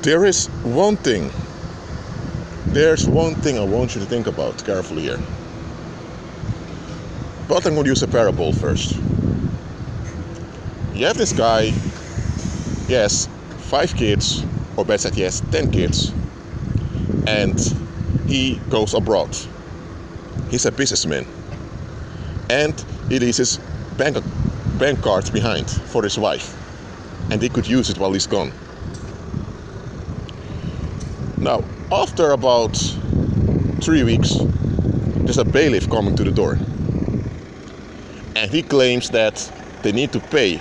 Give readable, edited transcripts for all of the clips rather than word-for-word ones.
There is one thing. There's one thing I want you to think about carefully here. But I'm going to use a parable first. You have this guy, he has 5 kids, or better said, he has 10 kids, and he goes abroad. He's a businessman, and he leaves his bank cards behind for his wife, and he could use it while he's gone. Now, after about 3 weeks, there's a bailiff coming to the door, and he claims that they need to pay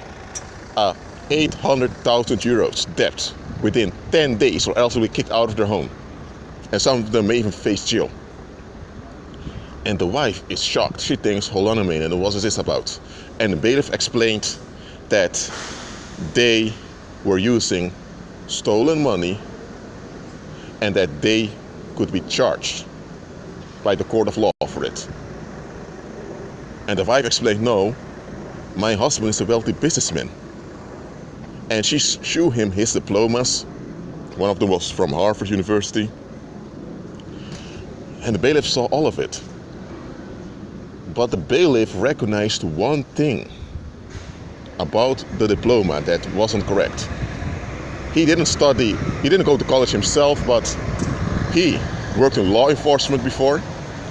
800,000 euros debt within 10 days, or else they'll be kicked out of their home, and some of them may even face jail. And the wife is shocked. She thinks, hold on a minute, what is this about? And the bailiff explained that they were using stolen money and that they could be charged by the court of law for it. And the wife explained, no, my husband is a wealthy businessman. And she showed him his diplomas. One of them was from Harvard University. And the bailiff saw all of it. But the bailiff recognized one thing about the diploma that wasn't correct. He didn't go to college himself, but he worked in law enforcement before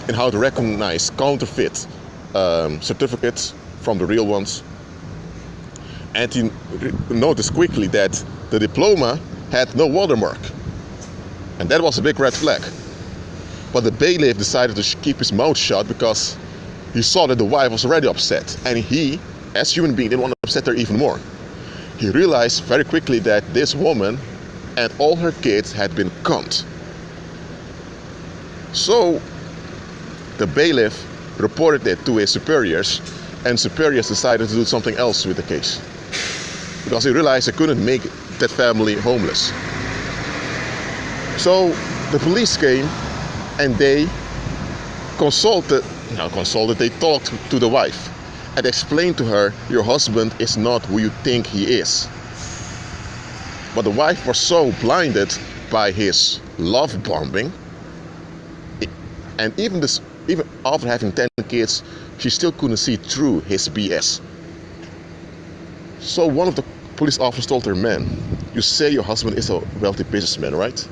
and how to recognize counterfeit certificates from the real ones. And he noticed quickly that the diploma had no watermark. And that was a big red flag. But the bailiff decided to keep his mouth shut because he saw that the wife was already upset. And he, as a human being, didn't want to upset her even more. He realized very quickly that this woman and all her kids had been conned. So the bailiff reported it to his superiors, and superiors decided to do something else with the case, because he realized they couldn't make that family homeless. So the police came and they they talked to the wife and explained to her, your husband is not who you think he is. But the wife was so blinded by his love bombing, and even after having 10 kids, she still couldn't see through his BS. So one of the police officers told her, man, you say your husband is a wealthy businessman, right?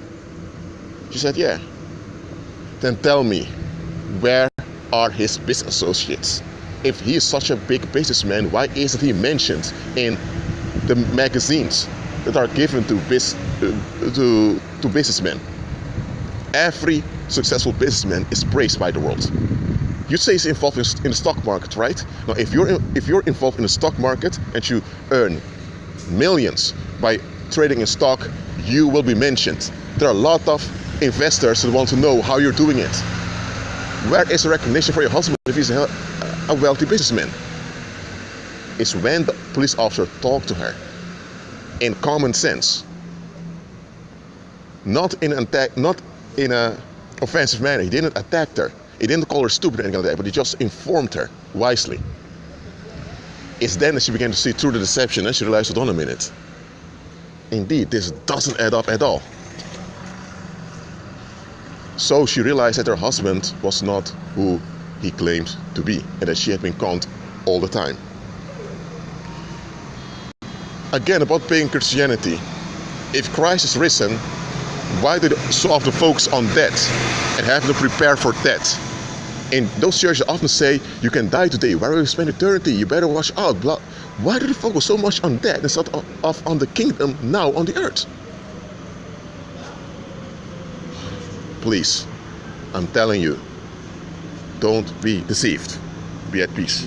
She said, yeah. Then tell me, where are his business associates? If he is such a big businessman, why isn't he mentioned in the magazines that are given to businessmen? Every successful businessman is praised by the world. You say he's involved in the stock market, right? Now, if you're involved in the stock market and you earn millions by trading in stock, you will be mentioned. There are a lot of investors that want to know how you're doing it. Where is the recognition for your husband if he's a wealthy businessman? It's when the police officer talked to her in common sense, not in a offensive manner. He didn't attack her. He didn't call her stupid or anything like that, but he just informed her wisely. It's then that she began to see through the deception, and she realized, hold on a minute. Indeed, this doesn't add up at all. So she realized that her husband was not who he claimed to be, and that she had been conned all the time. Again, about paying Christianity. If Christ is risen, why do they so often focus on death and have to prepare for death? In those churches often say, you can die today, where will you spend eternity? You better watch out. Blah. Why do they focus so much on death instead of on the kingdom now on the earth? Please, I'm telling you, don't be deceived. Be at peace.